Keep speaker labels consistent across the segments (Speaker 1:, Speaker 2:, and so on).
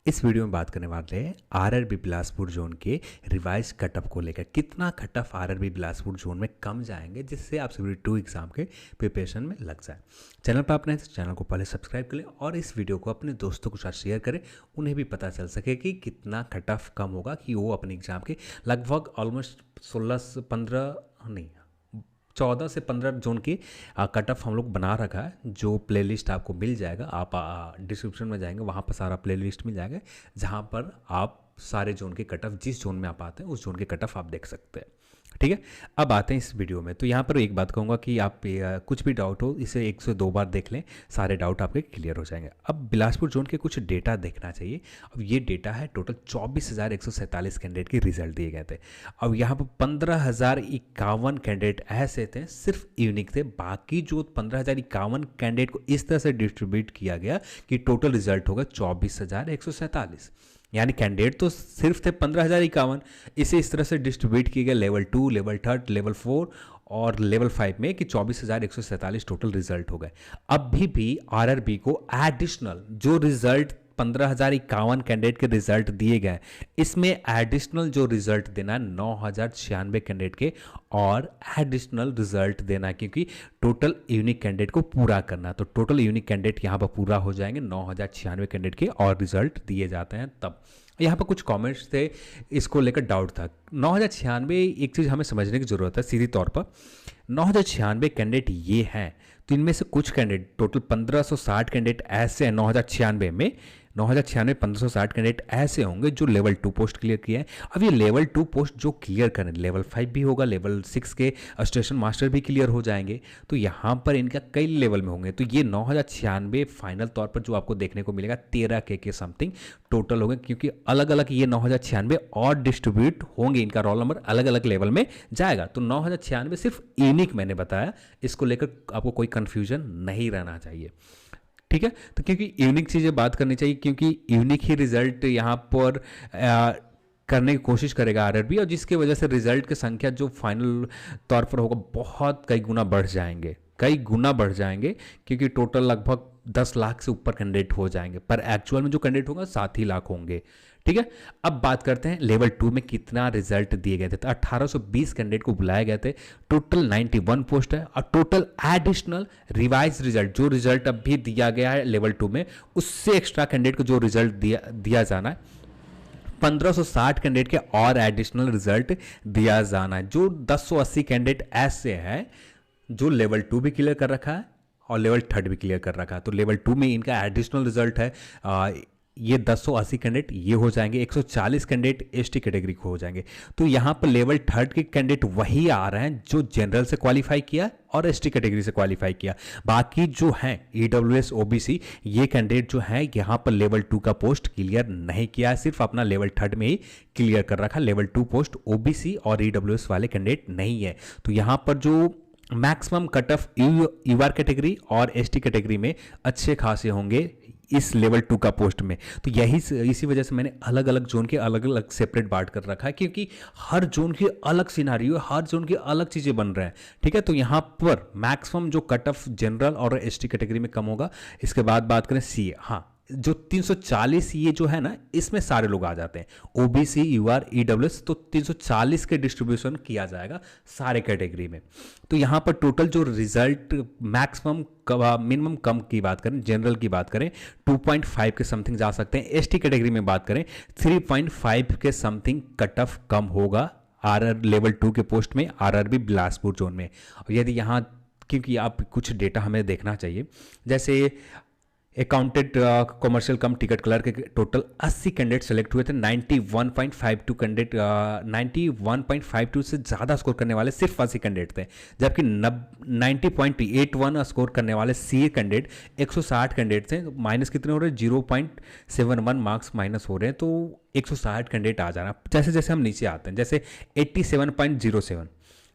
Speaker 1: इस वीडियो में बात करने वाले हैं आरआरबी बिलासपुर जोन के रिवाइज कटअप को लेकर। कितना कटअप आरआरबी बिलासपुर जोन में कम जाएंगे जिससे आप सभी 2 एग्जाम के प्रिपरेशन में लग जाए। चैनल पर आपने चैनल को पहले सब्सक्राइब कर लें और इस वीडियो को अपने दोस्तों के साथ शेयर करें, उन्हें भी पता चल सके कि कितना कटअप कम होगा कि वो अपने एग्जाम के लगभग ऑलमोस्ट 14 से 15 जोन की कट ऑफ हम लोग बना रखा है। जो प्लेलिस्ट आपको मिल जाएगा, आप डिस्क्रिप्शन में जाएंगे, वहाँ पर सारा प्लेलिस्ट मिल जाएगा जहाँ पर आप सारे जोन के कट ऑफ, जिस जोन में आप आते हैं उस जोन के कट ऑफ आप देख सकते हैं। ठीक है, अब आते हैं इस वीडियो में। तो यहाँ पर एक बात कहूँगा कि आप कुछ भी डाउट हो इसे 1 से 2 बार देख लें, सारे डाउट आपके क्लियर हो जाएंगे। अब बिलासपुर जोन के कुछ डेटा देखना चाहिए। अब ये डेटा है टोटल 24,147 कैंडिडेट के रिजल्ट दिए गए थे। अब यहाँ पर 15,051 कैंडिडेट ऐसे थे सिर्फ यूनिक थे, बाकी जो 15,051 कैंडिडेट को इस तरह से डिस्ट्रीब्यूट किया गया कि टोटल रिजल्ट होगा 24,147। यानी कैंडिडेट तो सिर्फ थे 15,051, इसे इस तरह से डिस्ट्रीब्यूट किए गए लेवल 2, लेवल 3, लेवल 4 और लेवल 5 में कि 24,147 टोटल रिजल्ट हो गए। अभी भी आरआरबी को एडिशनल जो रिजल्ट 15,051 कैंडिडेट के रिजल्ट दिए गए, इसमें एडिशनल जो रिजल्ट देना है 9,096 कैंडिडेट के, और एडिशनल रिजल्ट देना क्योंकि टोटल यूनिक कैंडिडेट को पूरा करना। तो टोटल यूनिक कैंडिडेट यहाँ पर पूरा हो जाएंगे 9,096 कैंडिडेट के और रिजल्ट दिए जाते हैं। तब यहाँ पर कुछ कमेंट्स थे, इसको लेकर डाउट था। 9,096 एक चीज़ हमें समझने की ज़रूरत है सीधी तौर पर। 9,096 कैंडिडेट ये हैं, तो इनमें से कुछ कैंडिडेट टोटल 1,560 कैंडिडेट ऐसे हैं 9,096 में। 9,096 1,560 कैंडिडेट ऐसे होंगे जो लेवल 2 पोस्ट क्लियर किया है। अब ये लेवल 2 पोस्ट जो क्लियर करें, लेवल 5 भी होगा, लेवल 6 के स्टेशन मास्टर भी क्लियर हो जाएंगे, तो यहाँ पर इनका कई लेवल में होंगे। तो ये 9,096 फाइनल तौर पर जो आपको देखने को मिलेगा 13 के समथिंग टोटल होंगे, क्योंकि अलग अलग ये 9,096 और डिस्ट्रीब्यूट होंगे, इनका रोल नंबर अलग अलग लेवल में जाएगा। तो 9,096 सिर्फ यूनिक मैंने बताया, इसको लेकर आपको कोई कंफ्यूजन नहीं रहना चाहिए। ठीक है, तो क्योंकि यूनिक चीज़ें बात करनी चाहिए, क्योंकि यूनिक ही रिजल्ट यहाँ पर करने की कोशिश करेगा आरआरबी, और जिसकी वजह से रिजल्ट की संख्या जो फाइनल तौर पर होगा बहुत कई गुना बढ़ जाएंगे, क्योंकि टोटल लगभग 10 लाख से ऊपर कैंडिडेट हो जाएंगे, पर एक्चुअल में जो कैंडिडेट होगा 7 ही लाख होंगे। ठीक है, अब बात करते हैं लेवल 2 में कितना रिजल्ट दिए गए थे। तो 1820 कैंडिडेट को बुलाए गए थे, टोटल 91 पोस्ट है, और टोटल एडिशनल रिवाइज रिजल्ट जो रिजल्ट अभी दिया गया है लेवल 2 में, उससे एक्स्ट्रा कैंडिडेट को जो रिजल्ट दिया जाना है 1,560 कैंडिडेट के और एडिशनल रिजल्ट दिया जाना है। जो 1080 कैंडिडेट ऐसे हैं जो लेवल 2 भी क्लियर कर रखा है और लेवल 3 भी क्लियर कर रखा है, तो लेवल 2 में इनका एडिशनल रिजल्ट है ये 1080 कैंडिडेट ये हो जाएंगे, 140 कैंडिडेट एसटी कैटेगरी को हो जाएंगे। तो यहाँ पर लेवल 3 के कैंडिडेट वही आ रहे हैं जो जनरल से क्वालिफाई किया और एसटी कैटेगरी से क्वालिफाई किया। बाकी जो हैं ईडब्ल्यूएस ओबीसी ये कैंडिडेट जो हैं यहाँ पर लेवल 2 का पोस्ट क्लियर नहीं किया है, सिर्फ अपना लेवल 3 में ही क्लियर कर रखा। लेवल 2 पोस्ट ओबीसी और ईडब्ल्यूएस वाले कैंडिडेट नहीं है। तो यहाँ पर जो maximum cut off UR category और एसटी कैटेगरी में अच्छे खासे होंगे इस लेवल 2 का पोस्ट में। तो इसी वजह से मैंने अलग अलग जोन के अलग अलग सेपरेट बांट कर रखा है, क्योंकि हर जोन की अलग सिनारियो, हर जोन की अलग चीज़ें बन रहे हैं। ठीक है, तो यहाँ पर मैक्सिमम जो कट ऑफ जनरल और एसटी कैटेगरी में कम होगा। इसके बाद बात करें सीए, हाँ जो 340 ये जो है ना, इसमें सारे लोग आ जाते हैं, ओबीसी यूआर ईडब्ल्यूएस, तो 340 के डिस्ट्रीब्यूशन किया जाएगा सारे कैटेगरी में। तो यहाँ पर टोटल जो रिजल्ट मैक्सिमम मिनिमम कम की बात करें, जनरल की बात करें 2.5 के समथिंग जा सकते हैं, एसटी कैटेगरी में बात करें 3.5 के समथिंग कट ऑफ कम होगा आरआर लेवल 2 के पोस्ट में आरआरबी बिलासपुर जोन में। और यदि यहाँ क्योंकि आप कुछ डेटा हमें देखना चाहिए, जैसे अकाउंटेंट कॉमर्शियल कम टिकट क्लर्क के टोटल 80 कैंडिडेट सेलेक्ट हुए थे। 91.52 कैंडिडेट 91.52 से ज़्यादा स्कोर करने वाले सिर्फ 80 कैंडिडेट थे, जबकि 90.81 स्कोर करने वाले सी कैंडिडेट 160 कैंडिडेट थे। माइनस कितने हो रहे हैं, 0.71 मार्क्स माइनस हो रहे हैं, तो 160 कैंडिडेट आ जाना। जैसे जैसे हम नीचे आते हैं, जैसे 87.07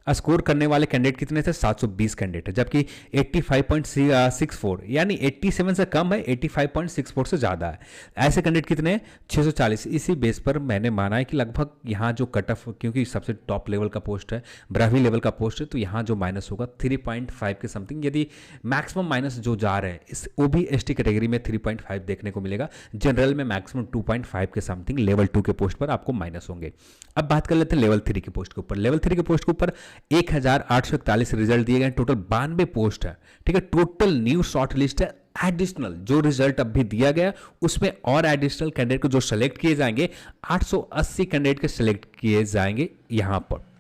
Speaker 1: स्कोर करने वाले कैंडिडेट कितने थे? 720 कैंडिडेट है, जबकि 85.64 यानी 87 से कम है, 85.64 से ज़्यादा है। ऐसे कैंडिडेट कितने हैं? 640। इसी बेस पर मैंने माना है कि लगभग यहाँ जो कट ऑफ, क्योंकि सबसे टॉप लेवल का पोस्ट है, 12वीं लेवल का पोस्ट है, तो यहाँ जो माइनस होगा 3.5 के समथिंग, यदि मैक्सिमम माइनस जो जा रहे हैं इस OB ST कैटेगरी में 3.5 देखने को मिलेगा। जनरल में मैक्सिमम 2.5 के समथिंग लेवल 2 के पोस्ट पर आपको माइनस होंगे। अब बात कर लेते हैं लेवल 3 के पोस्ट के ऊपर। लेवल 3 के पोस्ट के ऊपर 1841 रिजल्ट दिए गए, टोटल 92 पोस्ट है, ठीक है। टोटल न्यू शॉर्ट लिस्ट है, एडिशनल जो रिजल्ट अभी दिया गया उसमें और एडिशनल कैंडिडेट को जो सेलेक्ट किए जाएंगे, 880 कैंडिडेट के सेलेक्ट किए जाएंगे यहां पर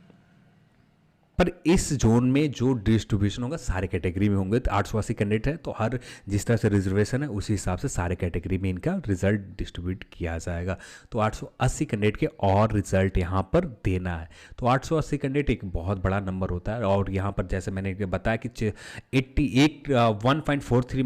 Speaker 1: इस जोन में जो डिस्ट्रीब्यूशन होगा सारे कैटेगरी में होंगे। तो 880 कैंडिडेट है, तो हर जिस तरह से रिजर्वेशन है उसी हिसाब से सारे कैटेगरी में इनका रिजल्ट डिस्ट्रीब्यूट किया जाएगा। तो 880 कैंडिडेट के और रिजल्ट यहाँ पर देना है। तो 880 कैंडिडेट एक बहुत बड़ा नंबर होता है, और यहाँ पर जैसे मैंने बताया कि 1.43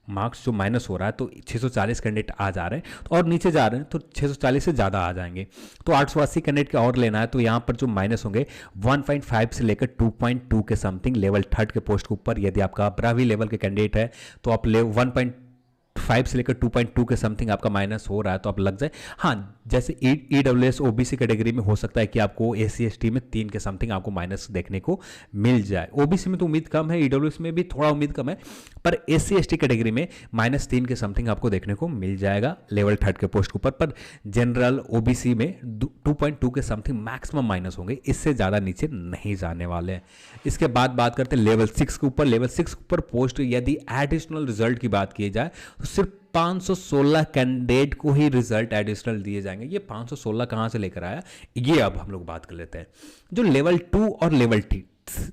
Speaker 1: मार्क्स जो माइनस हो रहा है, तो 640 कैंडिडेट आ जा रहे हैं, तो और नीचे जा रहे हैं तो 640 से ज़्यादा आ जाएंगे। तो 880 कैंडिडेट का और लेना है, तो यहाँ पर जो माइनस होंगे 1.5 से लेकर 2.2 के समथिंग लेवल 3 के पोस्ट के ऊपर। यदि आपका 12वीं लेवल के कैंडिडेट है तो आप 1.5 से लेकर 2.2 के समथिंग आपका माइनस हो रहा है, तो आप लग जाए। हाँ, जैसे EWS OBC कैटेगरी में हो सकता है कि आपको SC ST में 3 के समथिंग आपको माइनस देखने को मिल जाए। OBC में तो उम्मीद कम है, EWS में भी थोड़ा उम्मीद कम है, पर SC ST कैटेगरी में -3 के समथिंग आपको देखने को मिल जाएगा लेवल 3 के पोस्ट के ऊपर। पर जनरल OBC में 2.2 के समथिंग मैक्सिमम माइनस होंगे, इससे ज़्यादा नीचे नहीं जाने वाले हैं। इसके बाद बात करते हैं लेवल 6 के ऊपर। लेवल 6 के ऊपर पोस्ट यदि एडिशनल रिजल्ट की बात की जाए तो सिर्फ 516 कैंडिडेट को ही रिजल्ट एडिशनल दिए जाएंगे। ये 516 कहाँ से लेकर आया, ये अब हम लोग बात कर लेते हैं। जो लेवल 2 और लेवल 3,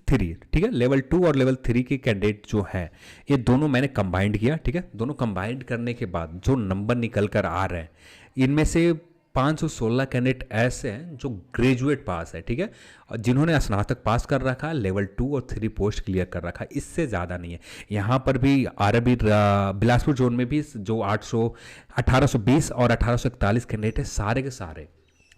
Speaker 1: ठीक है, लेवल 2 और लेवल 3 के कैंडिडेट जो है, ये दोनों मैंने कंबाइंड किया, ठीक है। दोनों कंबाइंड करने के बाद जो नंबर निकल कर आ रहे हैं, इनमें से 516 कैंडिडेट ऐसे हैं जो ग्रेजुएट पास है, ठीक है, और जिन्होंने स्नातक पास कर रखा है, लेवल 2 और 3 पोस्ट क्लियर कर रखा है, इससे ज़्यादा नहीं है। यहाँ पर भी आरबी बिलासपुर जोन में भी जो 1820 और 1841 कैंडिडेट है, सारे के सारे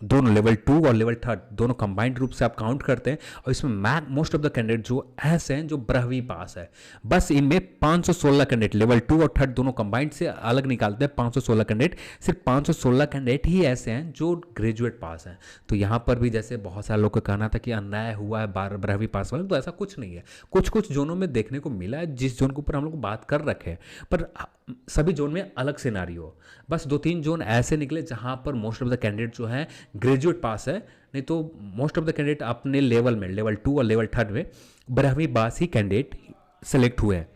Speaker 1: दोनों लेवल 2 और लेवल 3 दोनों कंबाइंड रूप से आप काउंट करते हैं, और इसमें मोस्ट ऑफ द कैंडिडेट जो ऐसे हैं जो 12वीं पास है। बस इनमें 516 कैंडिडेट लेवल 2 और 3 दोनों कंबाइंड से अलग निकालते हैं 516 कैंडिडेट। सिर्फ 516 कैंडिडेट ही ऐसे हैं जो ग्रेजुएट पास हैं। तो यहाँ पर भी जैसे बहुत सारे लोग का कहना था कि अन्याय हुआ है 12वीं पास वाले, तो ऐसा कुछ नहीं है। कुछ जोनों में देखने को मिला है, जिस जोन के ऊपर हम लोग बात कर रखे हैं, पर सभी जोन में अलग सिनेरियो। बस 2-3 जोन ऐसे निकले जहाँ पर मोस्ट ऑफ द कैंडिडेट जो हैं ग्रेजुएट पास है, नहीं तो मोस्ट ऑफ द कैंडिडेट अपने लेवल में लेवल 2 और लेवल 3 में 12वीं पास ही कैंडिडेट सेलेक्ट हुए हैं।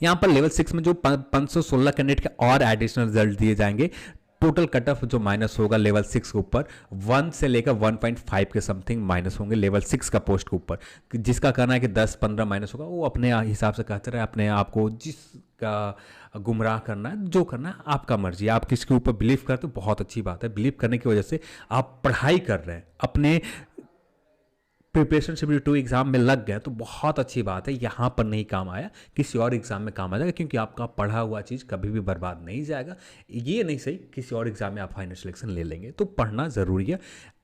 Speaker 1: यहाँ पर लेवल 6 में जो 516 कैंडिडेट के और एडिशनल रिजल्ट दिए जाएंगे, टोटल कट ऑफ जो माइनस होगा लेवल 6 के ऊपर 1 से लेकर 1.5 के समथिंग माइनस होंगे लेवल 6 का पोस्ट के ऊपर। जिसका कहना है कि 10-15 माइनस होगा, वो अपने हिसाब से कहते रहे, अपने आप को जिसका गुमराह करना है, जो करना है आपका मर्जी। आप किसके ऊपर बिलीव करते हो, बहुत अच्छी बात है। बिलीव करने की वजह से आप पढ़ाई कर रहे हैं, अपने प्रिपरेशन शिफ्ट 2 एग्जाम में लग गए, तो बहुत अच्छी बात है। यहाँ पर नहीं काम आया, किसी और एग्जाम में काम आ जाएगा, क्योंकि आपका पढ़ा हुआ चीज़ कभी भी बर्बाद नहीं जाएगा। ये नहीं सही किसी और एग्जाम में आप फाइनल सिलेक्शन ले लेंगे, तो पढ़ना ज़रूरी है।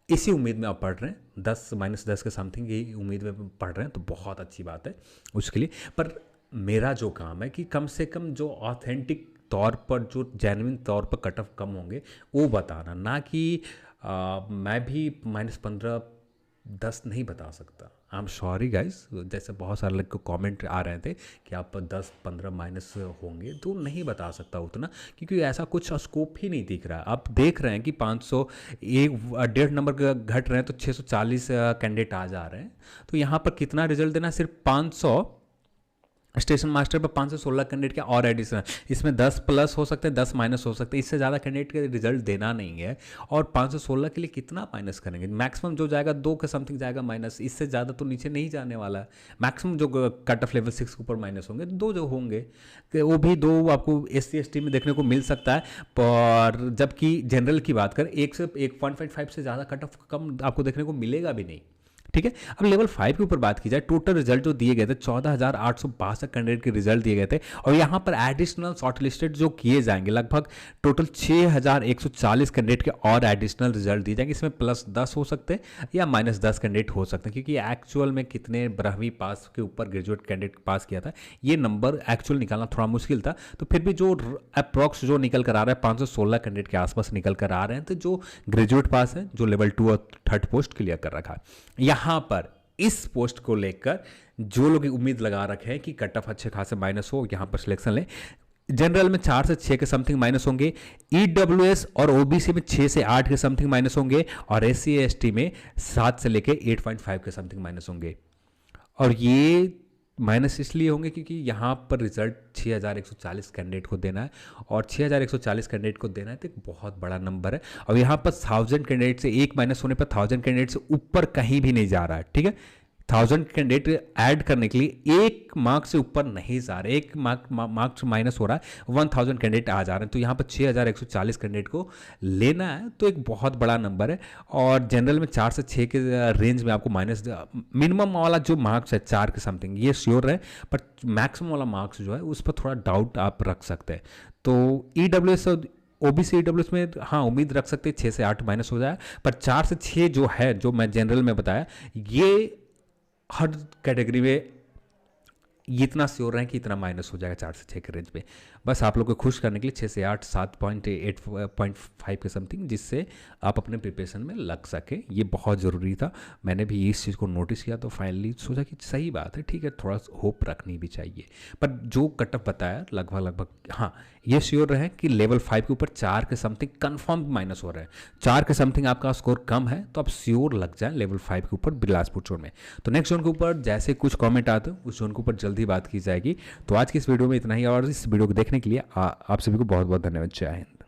Speaker 1: इसी उम्मीद में आप पढ़ रहे हैं, 10 के समथिंग की उम्मीद में पढ़ रहे हैं, तो बहुत अच्छी बात है उसके लिए। पर मेरा जो काम है कि कम से कम जो ऑथेंटिक तौर पर, जो जेन्युइन तौर पर कट ऑफ कम होंगे वो बताना, ना कि मैं भी -15-10 नहीं बता सकता। आई एम सॉरी गाइज, जैसे बहुत सारे लोग को कमेंट आ रहे थे कि आप 10-15 माइनस होंगे, तो नहीं बता सकता उतना, क्योंकि ऐसा कुछ स्कोप ही नहीं दिख रहा है। आप देख रहे हैं कि 500 1.5 नंबर घट रहे हैं, तो 640 कैंडिडेट आ जा रहे हैं। तो यहाँ पर कितना रिजल्ट देना, सिर्फ 500 स्टेशन मास्टर पर 516 कैंडिडेट के और एडिशनल, इसमें 10 प्लस हो सकते हैं, 10 माइनस हो सकते हैं, इससे ज़्यादा कैंडिडेट के रिजल्ट देना नहीं है। और 516 के लिए कितना माइनस करेंगे, मैक्सिमम जो जाएगा 2 के समथिंग जाएगा माइनस, इससे ज़्यादा तो नीचे नहीं जाने वाला है। मैक्सिमम जो कट ऑफ लेवल 6 के ऊपर माइनस होंगे 2 जो होंगे, वो भी 2 आपको SC ST में देखने को मिल सकता है। पर जबकि जनरल की बात करें 1 से 1.5 से ज़्यादा कट ऑफ कम आपको देखने को मिलेगा भी नहीं, ठीक है। अब लेवल 5 के ऊपर बात की जाए, टोटल रिजल्ट जो दिए गए थे 14,862 कैंडिडेट के रिजल्ट दिए गए थे, और यहाँ पर एडिशनल शॉर्ट लिस्टेड जो किए जाएंगे लगभग टोटल 6,140 कैंडिडेट के और एडिशनल रिजल्ट दिए जाएंगे। इसमें +10 हो सकते हैं या -10 कैंडिडेट हो सकते हैं, क्योंकि एक्चुअल में कितने 12वीं पास के ऊपर ग्रेजुएट कैंडिडेट पास किया था ये नंबर एक्चुअल निकालना थोड़ा मुश्किल था। तो फिर भी जो अप्रॉक्स जो निकल कर आ रहा है 516 कैंडिडेट के आसपास निकल कर आ रहे हैं, तो जो ग्रेजुएट पास है, जो लेवल 2 और 3rd पोस्ट क्लियर कर रखा है। यहाँ पर इस पोस्ट को लेकर जो लोग उम्मीद लगा रखे हैं कि कट ऑफ अच्छे खासे माइनस हो, यहाँ पर सिलेक्शन लें। जनरल में 4 से 6 के समथिंग माइनस होंगे, ईडब्ल्यूएस और ओबीसी में 6 से 8 के समथिंग माइनस होंगे, और एससी एसटी में 7 से लेके 8.5 के समथिंग माइनस होंगे। और ये माइनस इसलिए होंगे क्योंकि यहाँ पर रिजल्ट 6,140 कैंडिडेट को देना है, और 6,140 कैंडिडेट को देना है तो एक बहुत बड़ा नंबर है। और यहाँ पर 1000 कैंडिडेट से एक माइनस होने पर 1000 कैंडिडेट से ऊपर कहीं भी नहीं जा रहा है, ठीक है। 1000 कैंडिडेट ऐड करने के लिए एक मार्क्स से ऊपर नहीं जा रहे, एक मार्क्स माइनस हो रहा है, 1000 कैंडिडेट आ जा रहे हैं। तो यहाँ पर 6,140 कैंडिडेट को लेना है, तो एक बहुत बड़ा नंबर है। और जनरल में 4 से 6 के रेंज में आपको माइनस, मिनिमम वाला जो मार्क्स है 4 के समथिंग ये श्योर है, पर मैक्सिमम वाला मार्क्स जो है उस पर थोड़ा डाउट आप रख सकते हैं। तो ईडब्ल्यूएस और ओबीसी ईडब्ल्यूएस में हाँ उम्मीद रख सकते हैं 6 से 8 माइनस हो जाए, पर 4 से 6 जो है, जो मैं जनरल में बताया, ये हर कैटेगरी में ये इतना श्योर है कि इतना माइनस हो जाएगा 4 से 6 के रेंज पे। बस आप लोग को खुश करने के लिए 6 से 8 7.8.5 के समथिंग, जिससे आप अपने प्रिपरेशन में लग सके, ये बहुत ज़रूरी था। मैंने भी इस चीज़ को नोटिस किया तो फाइनली सोचा कि सही बात है, ठीक है, थोड़ा होप रखनी भी चाहिए। पर जो कट ऑफ बताया लगभग हाँ ये श्योर रहे कि लेवल 5 के ऊपर 4 के समथिंग कन्फर्म माइनस हो रहा है। 4 के समथिंग आपका स्कोर कम है तो आप श्योर लग जाए लेवल 5 के ऊपर बिलासपुर जोन में। तो नेक्स्ट जोन के ऊपर जैसे कुछ कमेंट आते हैं उस जोन के ऊपर जल्दी बात की जाएगी। तो आज की इस वीडियो में इतना ही, और इस वीडियो को देखने के लिए आप सभी को बहुत बहुत धन्यवाद। जय हिंद।